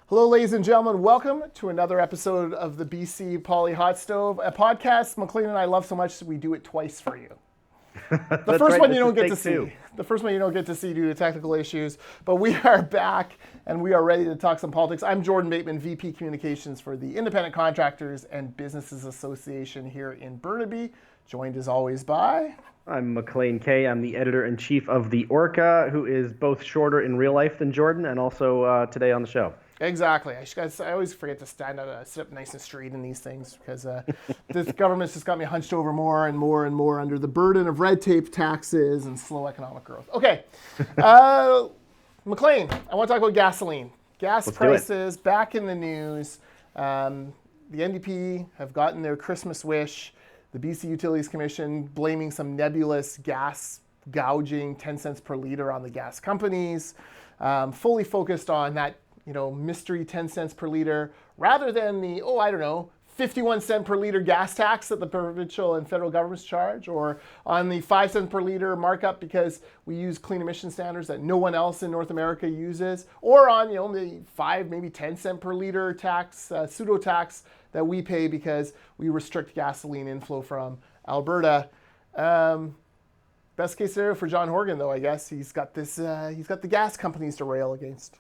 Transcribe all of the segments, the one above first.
Hello, ladies and gentlemen. Welcome to another episode of the BC Poly Hot Stove, a podcast Maclean and I love so much we do it twice for you. The first one you don't get to see. The first one you don't get to see due to technical issues. But we are back and we are ready to talk some politics. I'm Jordan Bateman, VP Communications for the Independent Contractors and Businesses Association here in Burnaby, joined as always by... I'm Maclean K. I'm the editor-in-chief of the Orca, who is both shorter in real life than Jordan and also today on the show. Exactly. I always forget to sit up nice and straight in these things because this government's just got me hunched over more and more and more under the burden of red tape, taxes, and slow economic growth. Okay. Maclean, I want to talk about gasoline. Gas prices back in the news. The NDP have gotten their Christmas wish. The BC Utilities Commission blaming some nebulous gas gouging 10 cents per liter on the gas companies. Fully focused on that mystery 10 cents per liter rather than the, 51 cent per liter gas tax that the provincial and federal governments charge, or on the 5 cents per liter markup because we use clean emission standards that no one else in North America uses, or on, the 5, maybe 10 cent per liter tax, pseudo tax that we pay because we restrict gasoline inflow from Alberta. Best case scenario for John Horgan, though, I guess he's got the gas companies to rail against.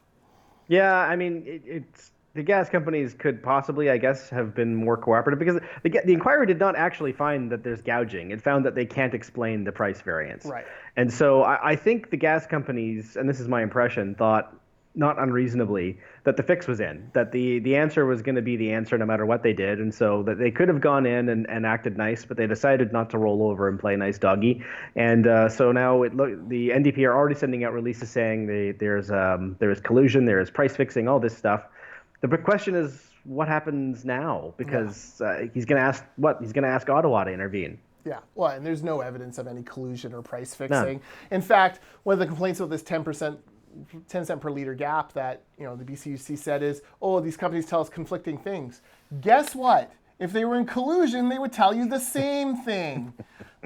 Yeah, I mean, it's the gas companies could possibly, I guess, have been more cooperative because the inquiry did not actually find that there's gouging. It found that they can't explain the price variance. Right. And so I think the gas companies, and this is my impression, thought not unreasonably that the fix was in, that the answer was going to be the answer no matter what they did. And so that they could have gone in and acted nice, but they decided not to roll over and play nice doggy. And so now the NDP are already sending out releases saying there is collusion, there is price fixing, all this stuff. The big question is what happens now? Because he's going to ask He's going to ask Ottawa to intervene. Yeah, well, and there's no evidence of any collusion or price fixing. None. In fact, one of the complaints about this 10 cent per liter gap that the BCUC said is, these companies tell us conflicting things. Guess what? If they were in collusion, they would tell you the same thing.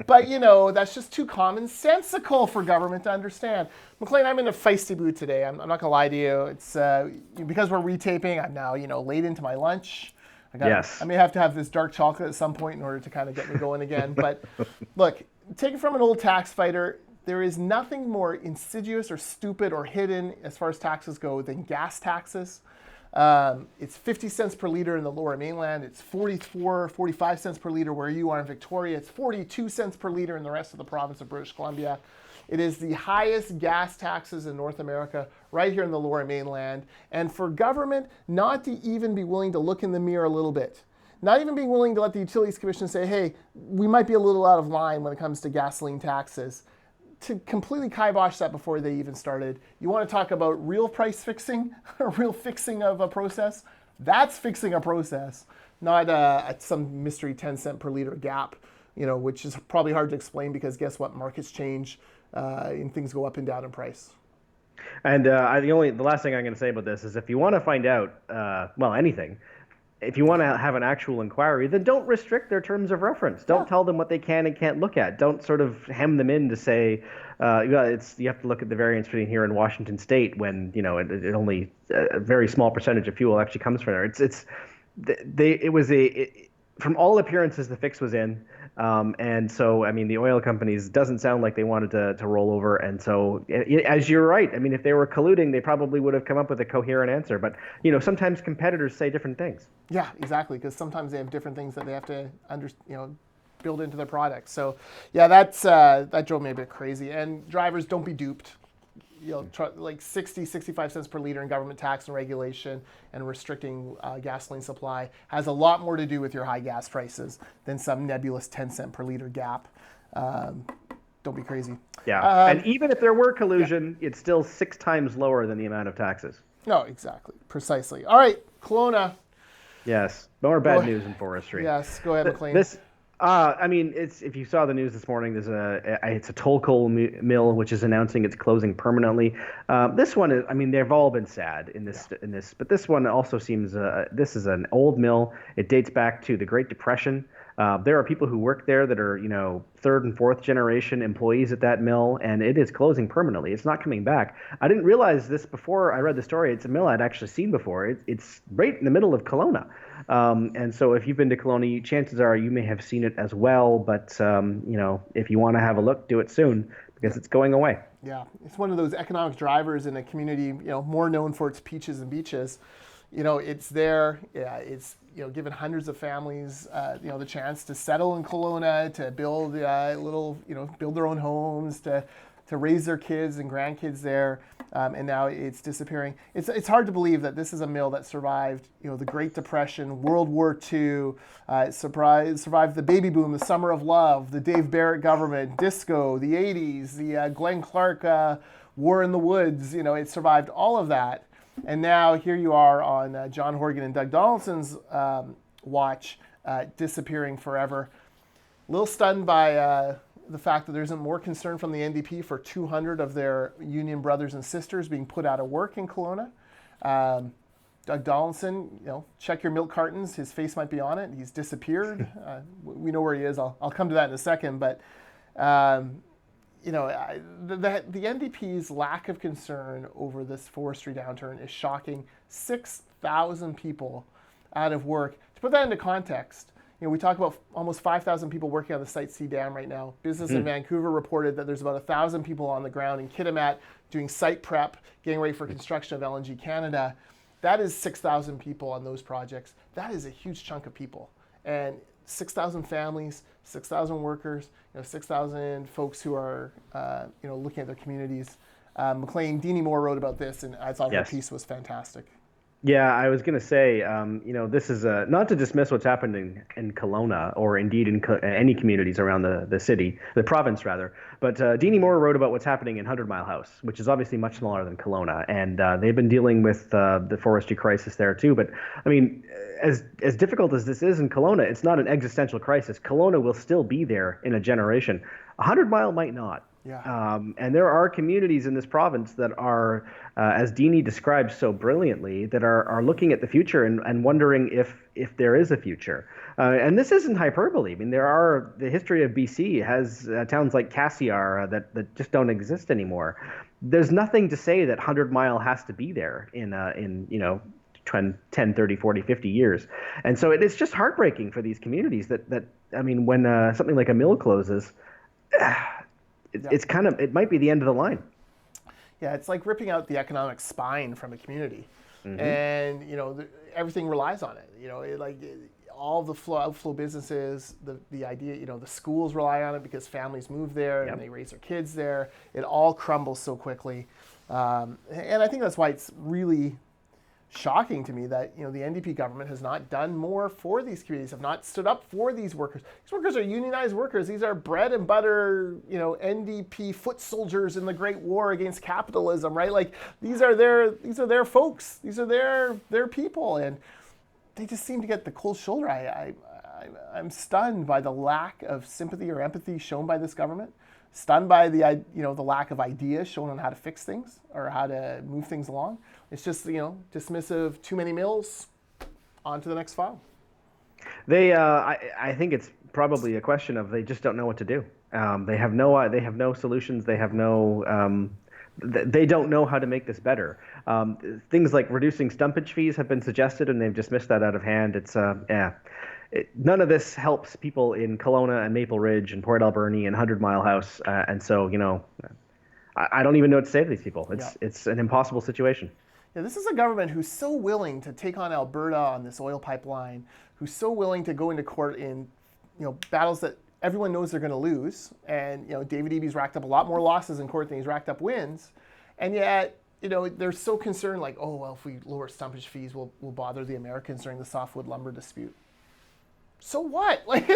But that's just too commonsensical for government to understand. Maclean, I'm in a feisty mood today. I'm not gonna lie to you. It's because we're retaping. I'm now late into my lunch. I may have to have this dark chocolate at some point in order to kind of get me going again. But look, take it from an old tax fighter. There is nothing more insidious or stupid or hidden as far as taxes go than gas taxes. It's 50 cents per liter in the Lower Mainland. It's 45 cents per liter where you are in Victoria. It's 42 cents per liter in the rest of the province of British Columbia. It is the highest gas taxes in North America right here in the Lower Mainland. And for government not to even be willing to look in the mirror a little bit, not even being willing to let the Utilities Commission say, hey, we might be a little out of line when it comes to gasoline taxes, to completely kibosh that before they even started. You want to talk about real price fixing, real fixing of a process? That's fixing a process, not some mystery 10 cent per liter gap, which is probably hard to explain because guess what? Markets change and things go up and down in price. And the last thing I'm going to say about this is if you want to find out, anything, if you want to have an actual inquiry, then don't restrict their terms of reference. Don't tell them what they can and can't look at. Don't sort of hem them in to say, you have to look at the variance between here and Washington State when it only a very small percentage of fuel actually comes from there. From all appearances the fix was in. And so, the oil companies doesn't sound like they wanted to roll over. And so, as you're right, if they were colluding, they probably would have come up with a coherent answer. But, sometimes competitors say different things. Yeah, exactly. Because sometimes they have different things that they have to build into their products. So, yeah, that drove me a bit crazy. And drivers, don't be duped. Like 65 cents per liter in government tax and regulation and restricting gasoline supply has a lot more to do with your high gas prices than some nebulous 10 cent per liter gap. Don't be crazy. Yeah, and even if there were collusion, it's still 6 times lower than the amount of taxes. No, exactly. Precisely. All right, Kelowna. Yes, more bad news in forestry. Yes, go ahead, Maclean. If you saw the news this morning, it's a toll coal mill which is announcing it's closing permanently. This one is, they've all been sad in this, but this one also seems this is an old mill. It dates back to the Great Depression. There are people who work there that are, third and fourth generation employees at that mill, and it is closing permanently. It's not coming back. I didn't realize this before I read the story. It's a mill I'd actually seen before. It's right in the middle of Kelowna. And so if you've been to Kelowna, chances are you may have seen it as well. But, if you want to have a look, do it soon because it's going away. Yeah, it's one of those economic drivers in a community, more known for its peaches and beaches. It's there. Yeah, it's given hundreds of families, the chance to settle in Kelowna, to build build their own homes, to raise their kids and grandkids there, and now it's disappearing. It's hard to believe that this is a mill that survived, the Great Depression, World War II, survived the baby boom, the Summer of Love, the Dave Barrett government, disco, the '80s, the Glenn Clark War in the Woods. It survived all of that. And now here you are on John Horgan and Doug Donaldson's watch, disappearing forever. A little stunned by the fact that there isn't more concern from the NDP for 200 of their union brothers and sisters being put out of work in Kelowna. Doug Donaldson, check your milk cartons. His face might be on it. He's disappeared. We know where he is. I'll come to that in a second. But the NDP's lack of concern over this forestry downturn is shocking. 6,000 people out of work. To put that into context, we talk about almost 5,000 people working on the Site C dam right now. Business in Vancouver reported that there's about 1,000 people on the ground in Kitimat doing site prep, getting ready for construction of LNG Canada. That is 6,000 people on those projects. That is a huge chunk of people. And 6,000 families, 6,000 workers, 6,000 folks who are, looking at their communities. Maclean, Deanie Moore wrote about this, and I thought her piece was fantastic. Yeah, I was going to say, this is not to dismiss what's happened in Kelowna or indeed in any communities around the city, the province rather. But Deanie Moore wrote about what's happening in 100 Mile House, which is obviously much smaller than Kelowna. And they've been dealing with the forestry crisis there too. But I mean, as difficult as this is in Kelowna, it's not an existential crisis. Kelowna will still be there in a generation. 100 Mile might not. Yeah. And there are communities in this province that are, as Deanie describes so brilliantly, that are looking at the future and wondering if there is a future. And this isn't hyperbole. I mean, the history of BC has towns like Cassiar that just don't exist anymore. There's nothing to say that 100 Mile has to be there in 10, 30, 40, 50 years. And so it's just heartbreaking for these communities that when something like a mill closes, it might be the end of the line. Yeah, it's like ripping out the economic spine from a community, and everything relies on it. All the outflow businesses, the idea, the schools rely on it because families move there and they raise their kids there. It all crumbles so quickly, and I think that's why it's really shocking to me that the NDP government has not done more for these communities, have not stood up for these workers. These workers are unionized workers. These are bread and butter, NDP foot soldiers in the Great War against capitalism, right? Like these are their folks. These are their people, and they just seem to get the cold shoulder. I'm stunned by the lack of sympathy or empathy shown by this government. Stunned by the lack of ideas shown on how to fix things or how to move things along. It's just dismissive. Too many mills. On to the next file. I think it's probably a question of they just don't know what to do. They have no solutions. They have no. They don't know how to make this better. Things like reducing stumpage fees have been suggested, and they've dismissed that out of hand. It's none of this helps people in Kelowna and Maple Ridge and Port Alberni and 100 Mile House, and so I don't even know what to say to these people. It's an impossible situation. Yeah, this is a government who's so willing to take on Alberta on this oil pipeline, who's so willing to go into court in battles that everyone knows they're going to lose, and David Eby's racked up a lot more losses in court than he's racked up wins, and yet they're so concerned, like, oh well, if we lower stumpage fees, we'll bother the Americans during the softwood lumber dispute. So what? Like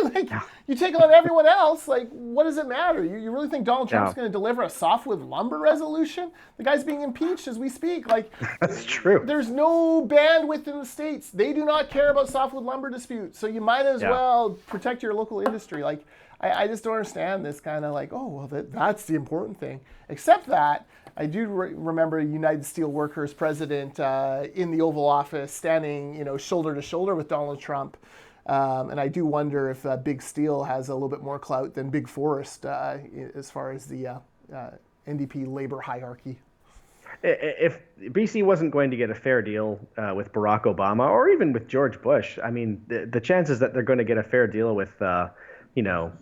you take on everyone else. Like, what does it matter? You really think Donald Trump's going to deliver a softwood lumber resolution? The guy's being impeached as we speak. Like, that's true. There's no bandwidth in the states. They do not care about softwood lumber disputes. So you might as well protect your local industry. Like, I just don't understand this kind of like, oh well, that's the important thing. Except that I do remember United Steelworkers president in the Oval Office standing, shoulder to shoulder with Donald Trump. And I do wonder if Big Steel has a little bit more clout than Big Forest as far as the NDP labor hierarchy. If BC wasn't going to get a fair deal with Barack Obama or even with George Bush, I mean, the chances that they're going to get a fair deal with,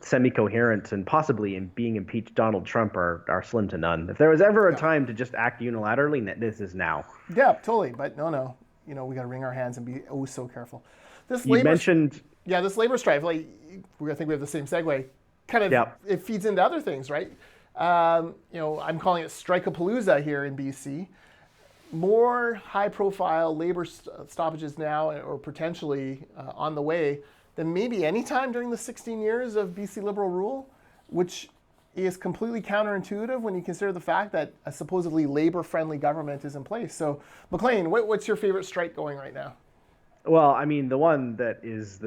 semi-coherent and possibly being impeached Donald Trump are slim to none. If there was ever a time to just act unilaterally, this is now. Yeah, totally. But no, we got to wring our hands and be so careful. This this labor strife, I think we have the same segue. Kind of, It feeds into other things, right? I'm calling it Strikeapalooza here in BC. More high-profile labor stoppages now, or potentially on the way, than maybe any time during the 16 years of BC Liberal rule, which is completely counterintuitive when you consider the fact that a supposedly labor-friendly government is in place. So, Maclean, what's your favorite strike going right now? Well, I mean, the one that is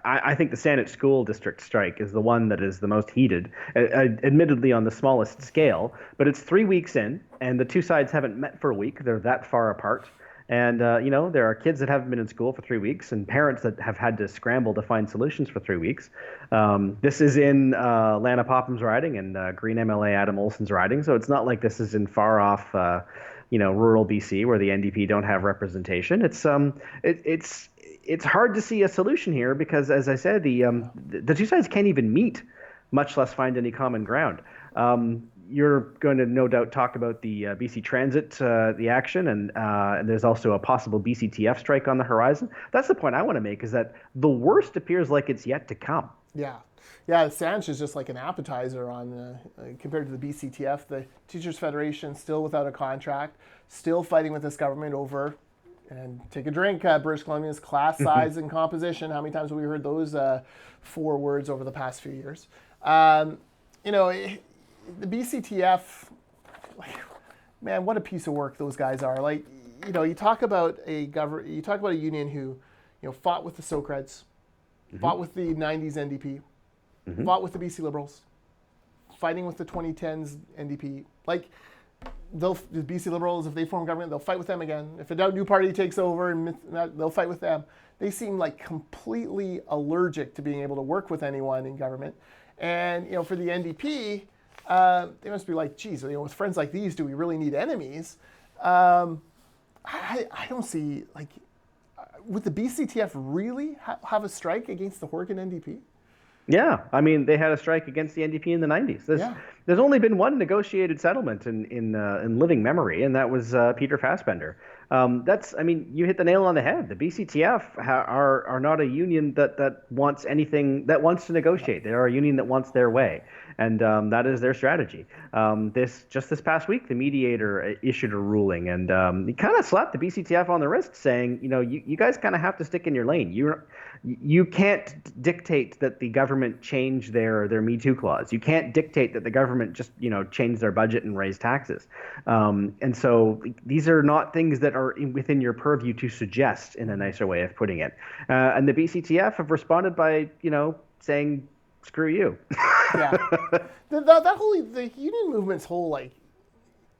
I think the Saanich School District strike is the one that is the most heated, admittedly on the smallest scale, but it's 3 weeks in, and the two sides haven't met for a week. They're that far apart. And, there are kids that haven't been in school for 3 weeks and parents that have had to scramble to find solutions for 3 weeks. This is in Lana Popham's riding and Green MLA Adam Olson's riding, so it's not like this is in far off, rural BC where the NDP don't have representation. It's hard to see a solution here because, as I said, the two sides can't even meet, much less find any common ground. You're going to no doubt talk about the BC Transit, the action, and there's also a possible BCTF strike on the horizon. That's the point I want to make, is that the worst appears like it's yet to come. Yeah, the Saanich is just like an appetizer on compared to the BCTF. The Teachers Federation still without a contract, still fighting with this government over, and take a drink, British Columbia's class size and composition. How many times have we heard those 4 words over the past few years? The BCTF, man, what a piece of work those guys are. You talk about a union who, fought with the Socreds, fought with the 90s NDP, fought with the BC Liberals, fighting with the 2010s NDP. The BC Liberals, if they form government, they'll fight with them again. If a new party takes over, they'll fight with them. They seem like completely allergic to being able to work with anyone in government. And, for the NDP, they must be like, geez, with friends like these, do we really need enemies? I don't see, would the BCTF really have a strike against the Horgan NDP? Yeah, I mean, they had a strike against the NDP in the 90s. There's only been one negotiated settlement in living memory, and that was Peter Fassbender. You hit the nail on the head. The BCTF are not a union that wants anything, that wants to negotiate. They are a union that wants their way, and that is their strategy. This past week, the mediator issued a ruling, and he kind of slapped the BCTF on the wrist, saying, you guys kind of have to stick in your lane. You can't dictate that the government change their Me Too clause. You can't dictate that the government just change their budget and raise taxes. And so these are not things that are within your purview to suggest, in a nicer way of putting it. And the BCTF have responded by saying, screw you. Yeah, the union movement's whole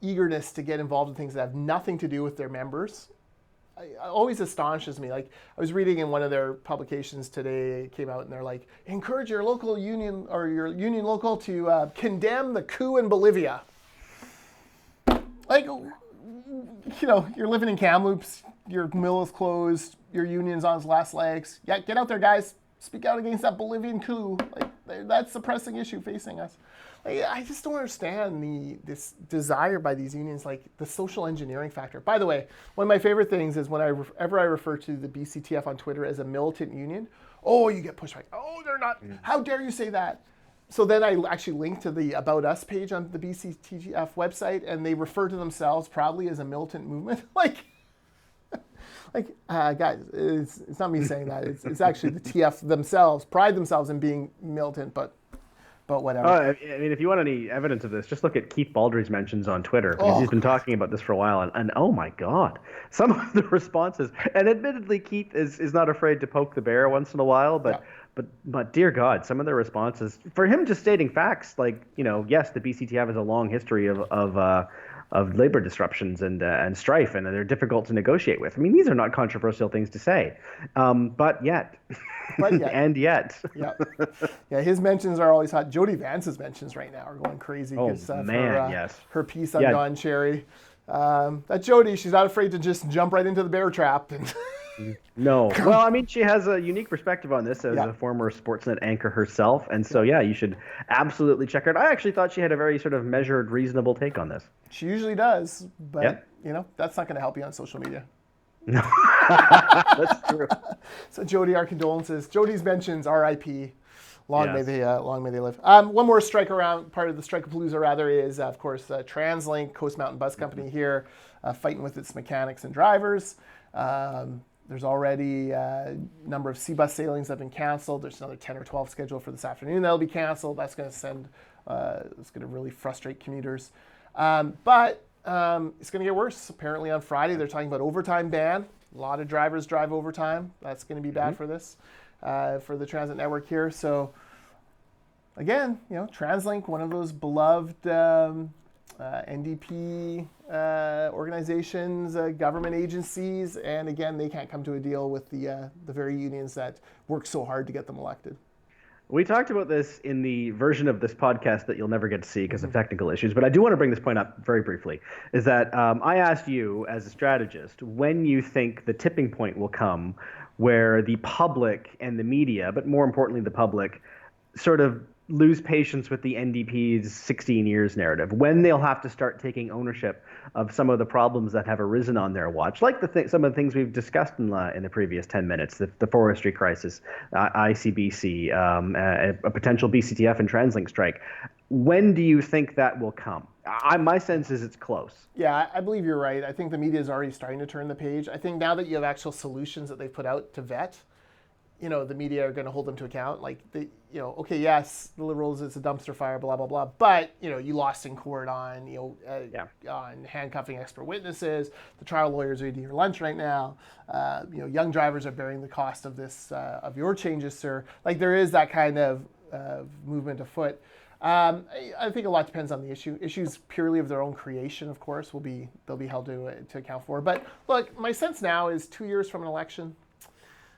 eagerness to get involved in things that have nothing to do with their members always astonishes me. I was reading in one of their publications today, it came out, and they're like, encourage your local union or your union local to condemn the coup in Bolivia. You're living in Kamloops, your mill is closed, your union's on its last legs. Yeah, get out there, guys. Speak out against that Bolivian coup. That's the pressing issue facing us. I just don't understand this desire by these unions, the social engineering factor. By the way, one of my favorite things is whenever I refer to the BCTF on Twitter as a militant union, you get pushback. Oh, they're not. How dare you say that? So then I actually link to the About Us page on the BCTF website, and they refer to themselves proudly as a militant movement. Guys, it's not me saying that. It's actually the TF themselves pride themselves in being militant, but whatever. I mean, if you want any evidence of this, just look at Keith Baldry's mentions on Twitter. He's been talking about this for a while, and oh my God, some of the responses. And admittedly, Keith is not afraid to poke the bear once in a while, but dear God, some of the responses for him just stating facts, yes, the BCTF has a long history of labor disruptions and strife, and they're difficult to negotiate with. I mean, these are not controversial things to say, but yet, But yet, and yet. yeah, yeah. His mentions are always hot. Jody Vance's mentions right now are going crazy Oh because of man, yes. her piece on Yeah. Don Cherry. That Jody, she's not afraid to just jump right into the bear trap. And No. Well, I mean, she has a unique perspective on this as Yeah. a former Sportsnet anchor herself, and so yeah, you should absolutely check her out. I actually thought she had a very sort of measured, reasonable take on this. she usually does, but Yeah. that's not going to help you on social media. That's true. So Jody, our condolences. Jody's mentions R.I.P. Long Yes. may they live. One more strike around part of the Strikeapalooza rather is of course TransLink, Coast Mountain Bus Company here, fighting with its mechanics and drivers. There's already a number of C-bus sailings that have been canceled. There's another 10 or 12 scheduled for this afternoon that'll be canceled. That's going to it's going to really frustrate commuters. But it's going to get worse. Apparently on Friday they're talking about overtime ban. A lot of drivers drive overtime. That's going to be bad for this, for the transit network here. So again, TransLink, one of those beloved NDP organizations, government agencies, and again, they can't come to a deal with the very unions that work so hard to get them elected. We talked about this in the version of this podcast that you'll never get to see because of technical issues, but I do want to bring this point up very briefly, is that I asked you as a strategist when you think the tipping point will come where the public and the media, but more importantly the public, sort of lose patience with the NDP's 16 years narrative, when they'll have to start taking ownership of some of the problems that have arisen on their watch, like some of the things we've discussed in the previous 10 minutes, the forestry crisis, ICBC, a potential BCTF and TransLink strike. When do you think that will come? My sense is it's close. Yeah, I believe you're right. I think the media is already starting to turn the page. I think now that you have actual solutions that they've put out to vet, the media are going to hold them to account. Like, okay, yes, the Liberals, it's a dumpster fire, blah, blah, blah. But, you lost in court on, on handcuffing expert witnesses. The trial lawyers are eating your lunch right now. Young drivers are bearing the cost of this, of your changes, sir. Like, there is that kind of movement afoot. I think a lot depends on the issue. Issues purely of their own creation, of course, they'll be held to account for. But look, my sense now is 2 years from an election,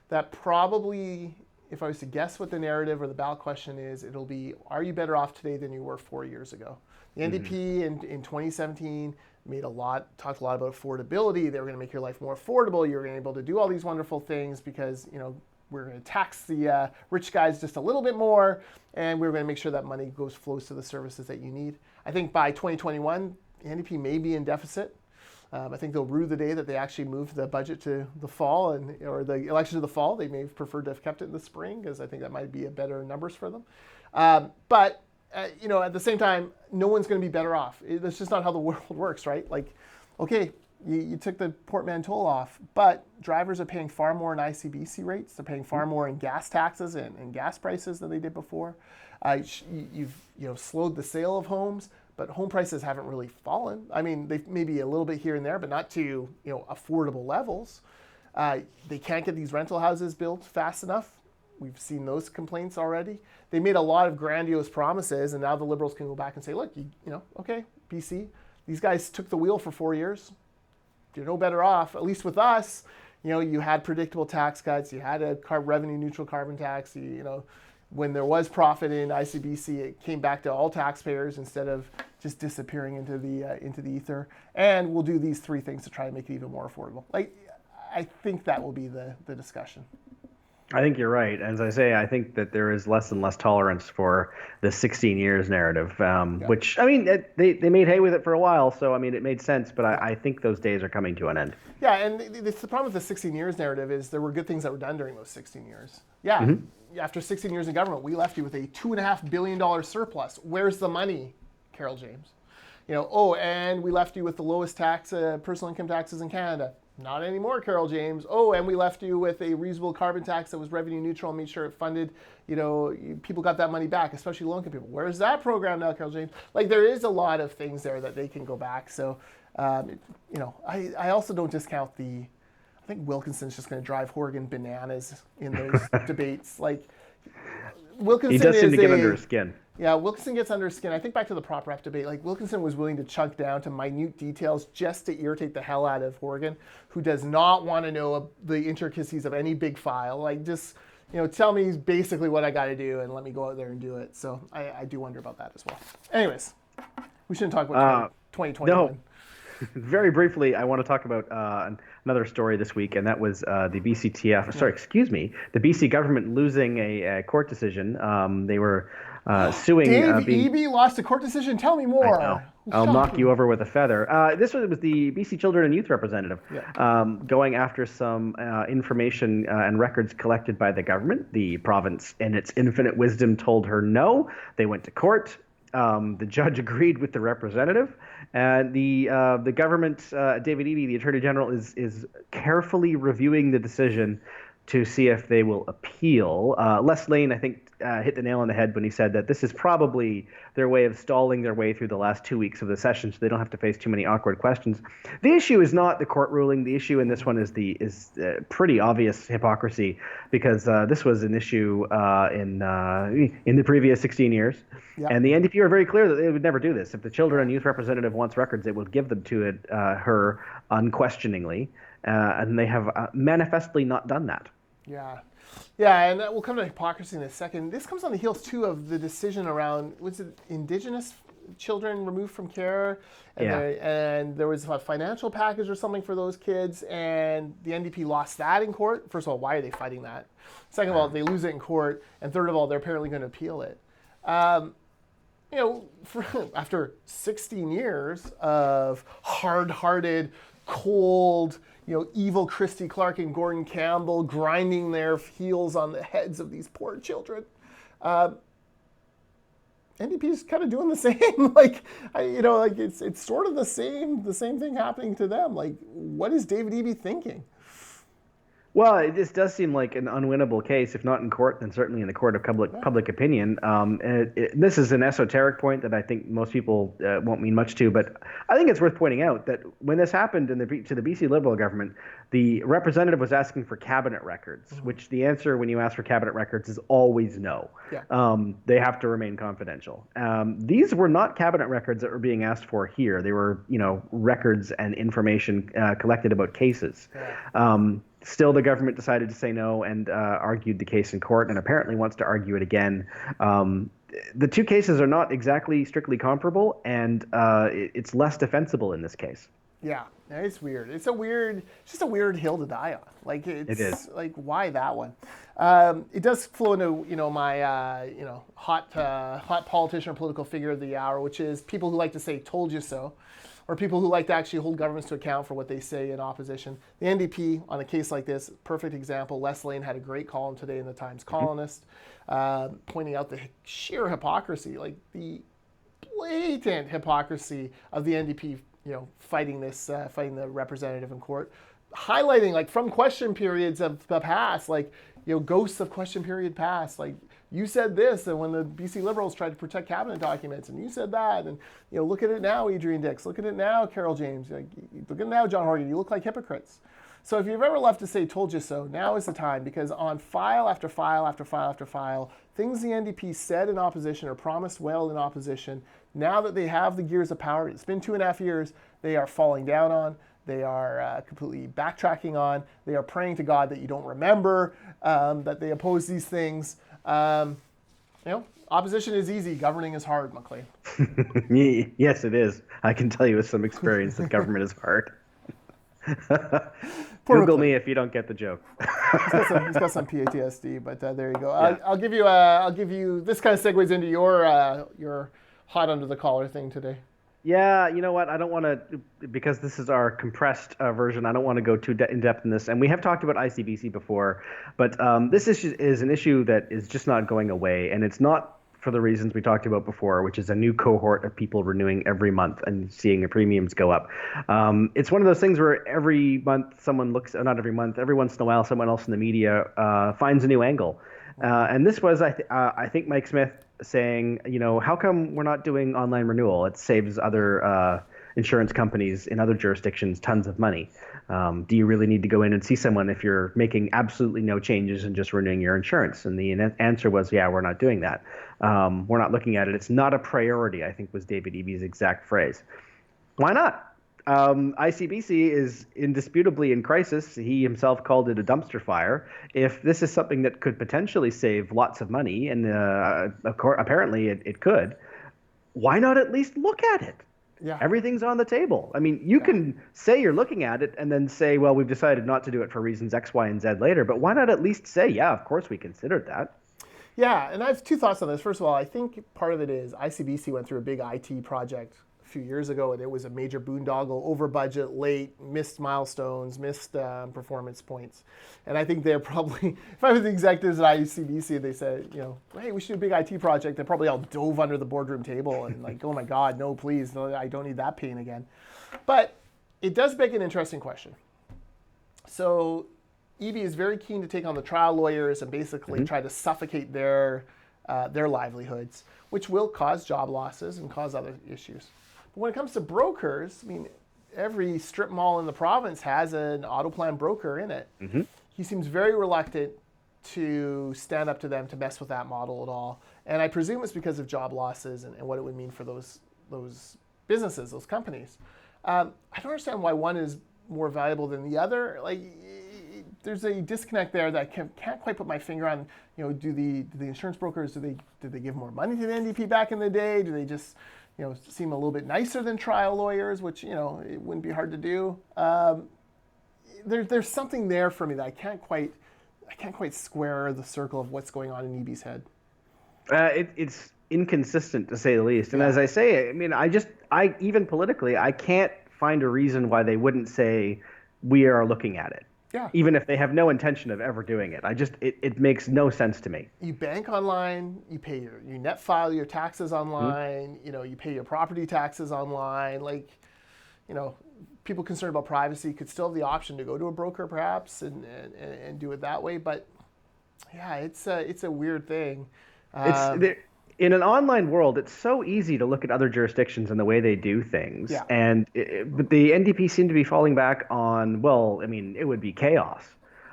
that probably, if I was to guess what the narrative or the ballot question is, it'll be, are you better off today than you were 4 years ago? The NDP in 2017 talked a lot about affordability. They were going to make your life more affordable. You were going to be able to do all these wonderful things because, we're going to tax the rich guys just a little bit more, and we're going to make sure that money flows to the services that you need. I think by 2021, the NDP may be in deficit. I think they'll rue the day that they actually moved the budget to the fall or the election to the fall. They may have preferred to have kept it in the spring because I think that might be a better numbers for them. But at the same time, no one's going to be better off. That's just not how the world works, right? Like, okay, you took the portmanteau off, but drivers are paying far more in ICBC rates. They're paying far more in gas taxes and gas prices than they did before. You've slowed the sale of homes. But home prices haven't really fallen. I mean, they maybe a little bit here and there, but not to affordable levels. They can't get these rental houses built fast enough. We've seen those complaints already. They made a lot of grandiose promises, and now the Liberals can go back and say, look, okay, BC, these guys took the wheel for 4 years. You're no better off, at least with us. You had predictable tax cuts. You had a revenue neutral carbon tax. When there was profit in ICBC, it came back to all taxpayers instead of just disappearing into the ether. And we'll do these three things to try to make it even more affordable. I think that will be the discussion. I think you're right. As I say, I think that there is less and less tolerance for the 16 years narrative, which, I mean, they made hay with it for a while. So, I mean, it made sense. But I think those days are coming to an end. Yeah, and the problem with the 16 years narrative is there were good things that were done during those 16 years. Yeah, after 16 years in government, we left you with a $2.5 billion surplus. Where's the money, Carol James? And we left you with the lowest tax, personal income taxes in Canada. Not anymore, Carol James. And we left you with a reasonable carbon tax that was revenue neutral and made sure it funded, people got that money back, especially low-income people. Where's that program now, Carol James? There is a lot of things there that they can go back. So, I also don't discount I think Wilkinson's just going to drive Horgan bananas in those debates. Wilkinson He does seem is to get under a his skin. Yeah, Wilkinson gets under his skin. I think back to the prop rep debate. Like Wilkinson was willing to chunk down to minute details just to irritate the hell out of Horgan, who does not want to know the intricacies of any big file. Like just tell me basically what I got to do and let me go out there and do it. So I do wonder about that as well. Anyways, we shouldn't talk about 2021. No. Very briefly, I want to talk about another story this week, and that was the BCTF. Sorry, excuse me, the BC government losing a court decision. They were suing. Dave Eby lost a court decision. Tell me more. I know. I'll knock you over with a feather. This was the BC Children and Youth representative going after some information and records collected by the government. The province, in its infinite wisdom, told her no. They went to court. The judge agreed with the representative, and the government, David Eby, the Attorney General, is carefully reviewing the decision to see if they will appeal. Les Lane, I think, hit the nail on the head when he said that this is probably their way of stalling their way through the last 2 weeks of the session so they don't have to face too many awkward questions. The issue is not the court ruling. The issue in this one is pretty obvious hypocrisy, because this was an issue in the previous 16 years. Yep. And the NDP are very clear that they would never do this. If the Children and Youth representative wants records, it will give them to her unquestioningly. And they have manifestly not done that. Yeah, and we'll come to hypocrisy in a second. This comes on the heels, too, of the decision around, was it Indigenous children removed from care? And there was a financial package or something for those kids, and the NDP lost that in court. First of all, why are they fighting that? Second of all, they lose it in court. And third of all, they're apparently going to appeal it. After 16 years of hard-hearted, cold, evil Christy Clark and Gordon Campbell grinding their heels on the heads of these poor children, NDP is kind of doing the same. It's sort of the same thing happening to them. Like, what is David Eby thinking? Well, this does seem like an unwinnable case, if not in court, then certainly in the court of public opinion. This is an esoteric point that I think most people won't mean much to, but I think it's worth pointing out that when this happened to the BC Liberal government, the representative was asking for cabinet records, which the answer when you ask for cabinet records is always no. They have to remain confidential. These were not cabinet records that were being asked for here. They were, records and information collected about cases. Still, the government decided to say no and argued the case in court, and apparently wants to argue it again. The two cases are not exactly strictly comparable, and it's less defensible in this case. Yeah, it's weird. It's just a weird hill to die on. It is. Like, why that one? It does flow into my hot politician or political figure of the hour, which is people who like to say "told you so," or people who like to actually hold governments to account for what they say in opposition. The NDP, on a case like this, perfect example. Les Lane had a great column today in the Times Colonist, pointing out the sheer hypocrisy, like the blatant hypocrisy of the NDP, fighting the representative in court, highlighting, like, from question periods of the past, like, ghosts of question period past, like, you said this, and when the BC Liberals tried to protect cabinet documents, and you said that, and look at it now, Adrian Dix, look at it now, Carol James, look at it now, John Horgan, you look like hypocrites. So if you've ever loved to say "told you so," now is the time, because on file after file after file after file, things the NDP said in opposition or promised well in opposition, now that they have the gears of power, it's been 2.5 years, they are falling down on. They are completely backtracking on. They are praying to God that you don't remember that they oppose these things. Opposition is easy. Governing is hard, Maclean. Yes, it is. I can tell you with some experience that government is hard. Google me if you don't get the joke. He's got some PTSD, but there you go. Yeah. I'll give you. This kind of segues into your hot under the collar thing today. Yeah, you know what? I don't want to, because this is our compressed version, I don't want to go too in depth in this. And we have talked about ICBC before, but this issue is an issue that is just not going away. And it's not for the reasons we talked about before, which is a new cohort of people renewing every month and seeing their premiums go up. It's one of those things where every month someone looks, not every month, every once in a while someone else in the media finds a new angle. And this was, I think, Mike Smith saying, how come we're not doing online renewal? It saves other insurance companies in other jurisdictions tons of money. Do you really need to go in and see someone if you're making absolutely no changes and just renewing your insurance? And the answer was, yeah, we're not doing that. We're not looking at it. It's not a priority, I think was David Eby's exact phrase. Why not? ICBC is indisputably in crisis. He himself called it a dumpster fire. If this is something that could potentially save lots of money, and apparently it could, why not at least look at it? Yeah. Everything's on the table. I mean, you can say you're looking at it and then say, well, we've decided not to do it for reasons X, Y, and Z later. But why not at least say, yeah, of course we considered that? Yeah, and I have two thoughts on this. First of all, I think part of it is ICBC went through a big IT project a few years ago, and it was a major boondoggle, over budget, late, missed milestones, missed performance points. And I think they're probably, if I was the executives at ICBC, they said, hey, we should do a big IT project, they probably all dove under the boardroom table and like, oh my God, no, please, no, I don't need that pain again. But it does beg an interesting question. So Eby is very keen to take on the trial lawyers and basically try to suffocate their livelihoods, which will cause job losses and cause other issues. But when it comes to brokers, I mean, every strip mall in the province has an auto plan broker in it. He seems very reluctant to stand up to them to mess with that model at all. And I presume it's because of job losses and what it would mean for those businesses, those companies. I don't understand why one is more valuable than the other. Like, there's a disconnect there that I can't quite put my finger on. Do the insurance brokers, did they give more money to the NDP back in the day? Do they just seem a little bit nicer than trial lawyers, which it wouldn't be hard to do. There's something there for me that I can't quite square the circle of what's going on in Eby's head. It's inconsistent to say the least. And as I say, I mean, I even politically, I can't find a reason why they wouldn't say we are looking at it. Yeah. Even if they have no intention of ever doing it. It makes no sense to me. You bank online, you pay you net file your taxes online, you pay your property taxes online. Like, people concerned about privacy could still have the option to go to a broker perhaps and do it that way. But yeah, it's a weird thing. In an online world, it's so easy to look at other jurisdictions and the way they do things. Yeah. But the NDP seem to be falling back on, well, I mean, it would be chaos.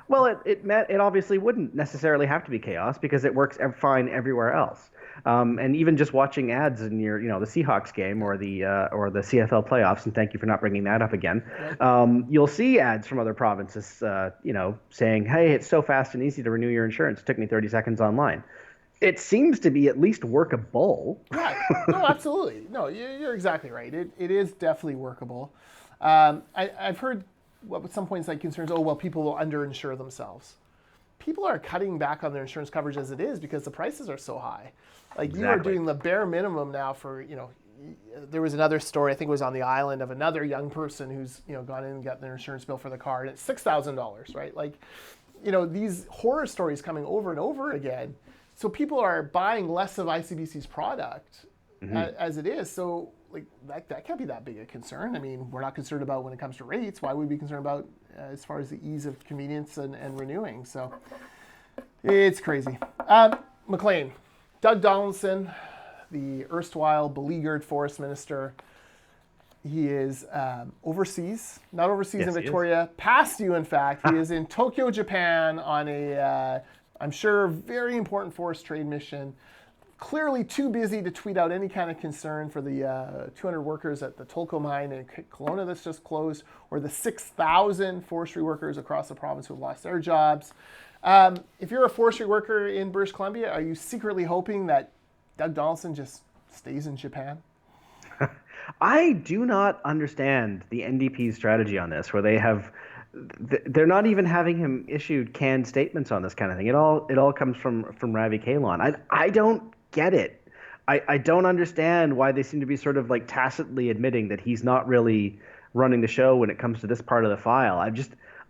Well, it obviously wouldn't necessarily have to be chaos because it works fine everywhere else. And even just watching ads in your, the Seahawks game or the CFL playoffs, and thank you for not bringing that up again. You'll see ads from other provinces, saying, "Hey, it's so fast and easy to renew your insurance. It took me 30 seconds online." It seems to be at least workable. Yeah, no, absolutely. No, you're exactly right. It is definitely workable. I've heard at some points like concerns, people will underinsure themselves. People are cutting back on their insurance coverage as it is because the prices are so high. Like exactly. You are doing the bare minimum now for, there was another story, I think it was on the island, of another young person who's, gone in and got their insurance bill for the car, and it's $6,000, right? Like, these horror stories coming over and over again. So people are buying less of ICBC's product as it is. So like that can't be that big a concern. I mean, we're not concerned about when it comes to rates. Why would we be concerned about as far as the ease of convenience and renewing? So it's crazy. Maclean, Doug Donaldson, the erstwhile beleaguered forest minister, he is overseas, not overseas in Victoria, past you in fact. He is in Tokyo, Japan on a I'm sure very important forest trade mission. Clearly too busy to tweet out any kind of concern for the 200 workers at the Tolko mine in Kelowna that's just closed, or the 6,000 forestry workers across the province who have lost their jobs. If you're a forestry worker in British Columbia, are you secretly hoping that Doug Donaldson just stays in Japan? I do not understand the NDP's strategy on this, where they're not even having him issued canned statements on this kind of thing. It all comes from Ravi Kahlon. I don't get it. I don't understand why they seem to be sort of like tacitly admitting that he's not really running the show when it comes to this part of the file.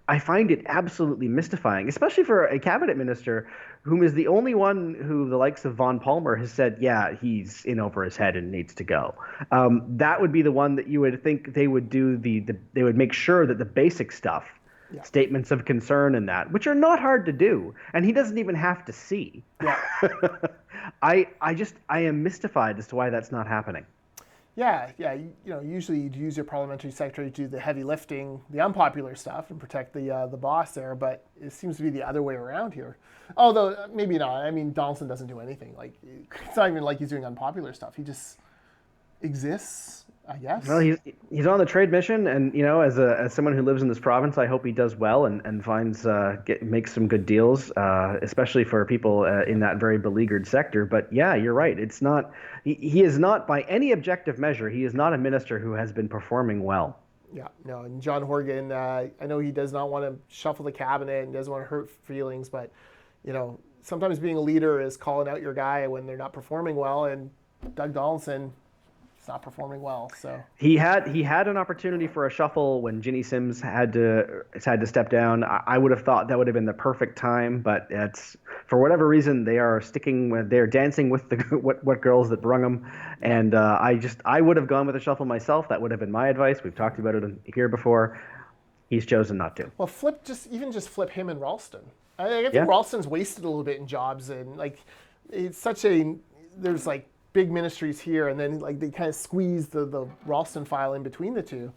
I find it absolutely mystifying, especially for a cabinet minister whom is the only one who the likes of Von Palmer has said, yeah, he's in over his head and needs to go. That would be the one that you would think they would do they would make sure that the basic stuff, statements of concern and that, which are not hard to do, and he doesn't even have to see. Yeah. I am mystified as to why that's not happening. Yeah, yeah. Usually you'd use your parliamentary secretary to do the heavy lifting, the unpopular stuff, and protect the boss there. But it seems to be the other way around here. Although maybe not. I mean, Donaldson doesn't do anything. Like it's not even like he's doing unpopular stuff. He just exists, I guess. Well, he's on the trade mission, and as someone who lives in this province, I hope he does well and finds makes some good deals, especially for people in that very beleaguered sector. But yeah, you're right. It's not he is not by any objective measure. He is not a minister who has been performing well. Yeah, no. And John Horgan, I know he does not want to shuffle the cabinet and doesn't want to hurt feelings, but sometimes being a leader is calling out your guy when they're not performing well. And Doug Donaldson, it's not performing well. So he had an opportunity for a shuffle when Ginny Sims had to step down. I would have thought that would have been the perfect time, but it's for whatever reason they're dancing with the what girls that brung them, and I would have gone with a shuffle myself. That would have been my advice. We've talked about it here before. He's chosen not to. Well, flip him and Ralston. I think Ralston's wasted a little bit in jobs, and it's there's big ministries here, and then they kind of squeeze the Ralston file in between the two.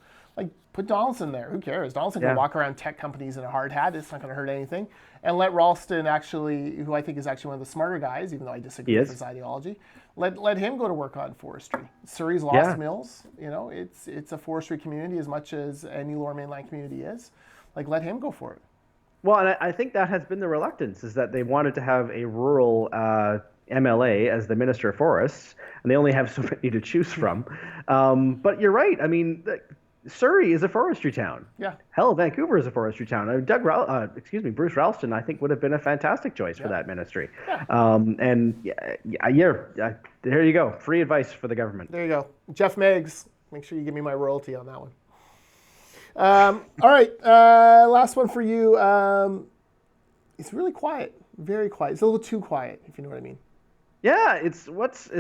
Put Donaldson there. Who cares? Donaldson can walk around tech companies in a hard hat. It's not going to hurt anything. And let Ralston who I think is actually one of the smarter guys, even though I disagree with his ideology, let him go to work on forestry. Surrey's lost mills. It's a forestry community as much as any Lower Mainland community is. Let him go for it. Well, and I think that has been the reluctance, is that they wanted to have a rural MLA as the Minister of Forests, and they only have so many to choose from. But you're right. I mean, Surrey is a forestry town. Yeah. Hell, Vancouver is a forestry town. Bruce Ralston, I think, would have been a fantastic choice for that ministry. Yeah. There you go. Free advice for the government. There you go. Jeff Meggs, make sure you give me my royalty on that one. All right, last one for you. It's really quiet, very quiet. It's a little too quiet, if you know what I mean. Yeah, is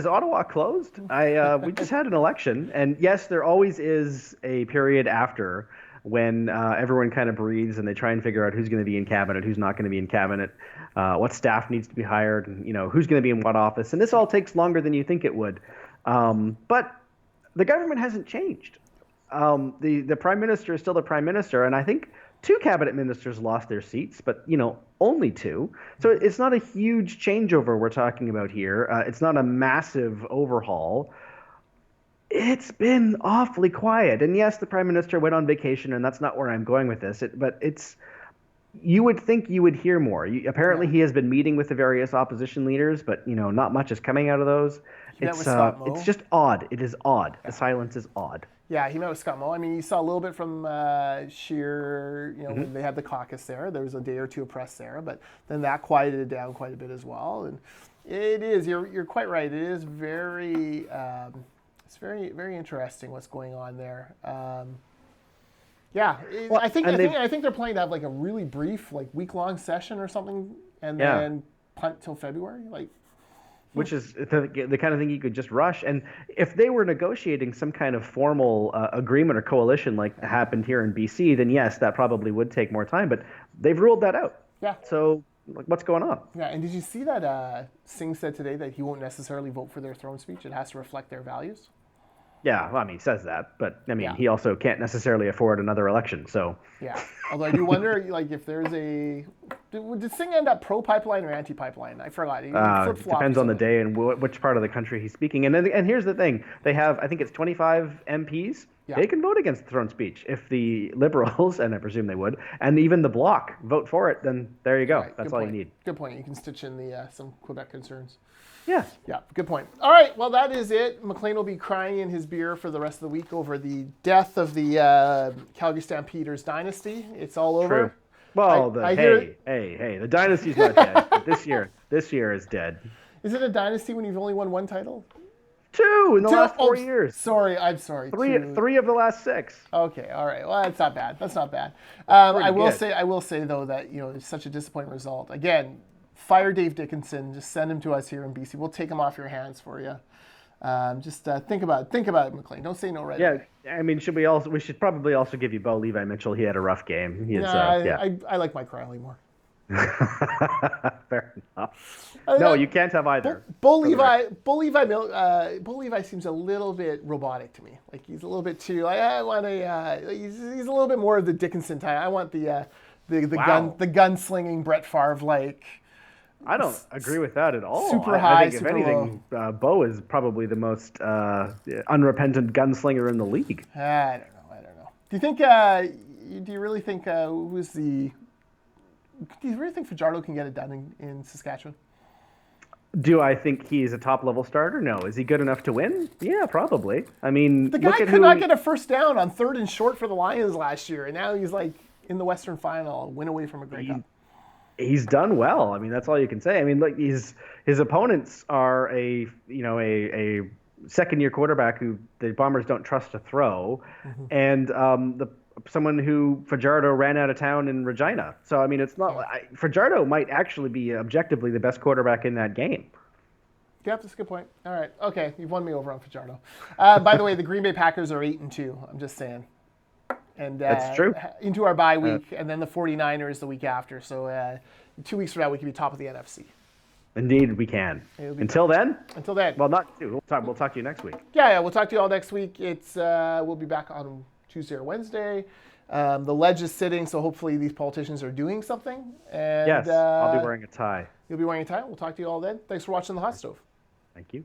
Ottawa closed? We just had an election, and yes, there always is a period after when everyone kind of breathes and they try and figure out who's going to be in cabinet, who's not going to be in cabinet, what staff needs to be hired, and who's going to be in what office. And this all takes longer than you think it would. But the government hasn't changed. The prime minister is still the prime minister, and I think 2 cabinet ministers lost their seats, but only 2. So it's not a huge changeover we're talking about here. It's not a massive overhaul. It's been awfully quiet. And yes, the prime minister went on vacation, and that's not where I'm going with this. But you would think you would hear more. Apparently, he has been meeting with the various opposition leaders, but not much is coming out of those. It's just odd. It is odd. Yeah. The silence is odd. Yeah, he met with Scott Moe. I mean, you saw a little bit from Scheer, when they had the caucus there. There was a day or two of press there, but then that quieted it down quite a bit as well. And it is, you're quite right. It is very, it's very, very interesting what's going on there. I think they're planning to have a really brief, week-long session or something, and then punt till February. Which is the kind of thing you could just rush. And if they were negotiating some kind of formal agreement or coalition like happened here in BC, then yes, that probably would take more time. But they've ruled that out. Yeah. So what's going on? Yeah, and did you see that Singh said today that he won't necessarily vote for their throne speech? It has to reflect their values. Yeah, well, he says that, but he also can't necessarily afford another election. So yeah, although I do wonder, if there's did Singh end up pro-pipeline or anti-pipeline? I forgot. It depends on the day and which part of the country he's speaking. And here's the thing: they have, I think it's 25 MPs. Yeah. They can vote against the throne speech if the Liberals, and I presume they would, and even the Bloc vote for it. Then there you go. Right, that's all you need. Good point. You can stitch in the some Quebec concerns. Yeah. Yeah, good point. All right, well, that is it. Maclean will be crying in his beer for the rest of the week over the death of the Calgary Stampeders dynasty. It's all over. True. Well, the dynasty's not dead. But this year is dead. Is it a dynasty when you've only won 1 title? 2 in the last 4 years. I'm sorry. 3 of the last 6. Okay, all right. Well, that's not bad. I will say though that it's such a disappointing result. Again, fire Dave Dickinson. Just send him to us here in BC. We'll take him off your hands for you. Just think about it, Maclean. Don't say no right away. I mean, we should probably also give you Bo Levi Mitchell. He had a rough game. I like Mike Riley more. Fair enough. Uh, No, you can't have either. Bull for the record. Bull Levi seems a little bit robotic to me. Like he's a little bit too. I want a. He's a little bit more of the Dickinson type. I want Wow. the gunslinging Brett Favre like. I don't agree with that at all. Super I high, think if super anything, Bo is probably the most unrepentant gunslinger in the league. I don't know. Do you think? Do you really think? Who's the? Do you really think Fajardo can get it done in Saskatchewan? Do I think he's a top level starter? No. Is he good enough to win? Yeah, probably. I mean, The guy look at could who. not get a first down on 3rd and short for the Lions last year, and now he's like in the Western Final, a win away from a Grey Cup. He's done well. I mean, that's all you can say. I mean, like his opponents are a second year quarterback who the Bombers don't trust to throw, and someone who Fajardo ran out of town in Regina. So I mean, it's not Fajardo might actually be objectively the best quarterback in that game. Yeah, that's a good point. All right, okay, you've won me over on Fajardo. By the way, the Green Bay Packers are 8-2. I'm just saying. And That's true. Into our bye week, and then the 49ers the week after. So 2 weeks from now, we can be top of the NFC. Indeed, we can. It'll be Until then. Until then. Well, not two. We'll talk to you next week. Yeah, we'll talk to you all next week. We'll be back on Tuesday or Wednesday. The ledge is sitting, so hopefully these politicians are doing something. And Yes, I'll be wearing a tie. You'll be wearing a tie. We'll talk to you all then. Thanks for watching The Hot Stove. Thank you.